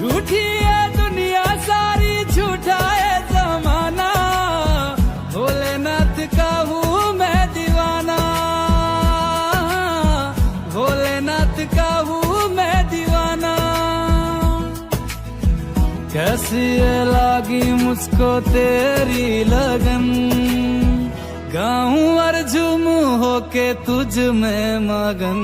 झूठी है दुनिया सारी, झूठा है जमाना, भोलेनाथ का हूँ मैं दीवाना, भोलेनाथ का हूँ मैं दीवाना। कैसी है लागी मुझको तेरी लगन, गाऊं और झूमूं होके तुझ में मगन।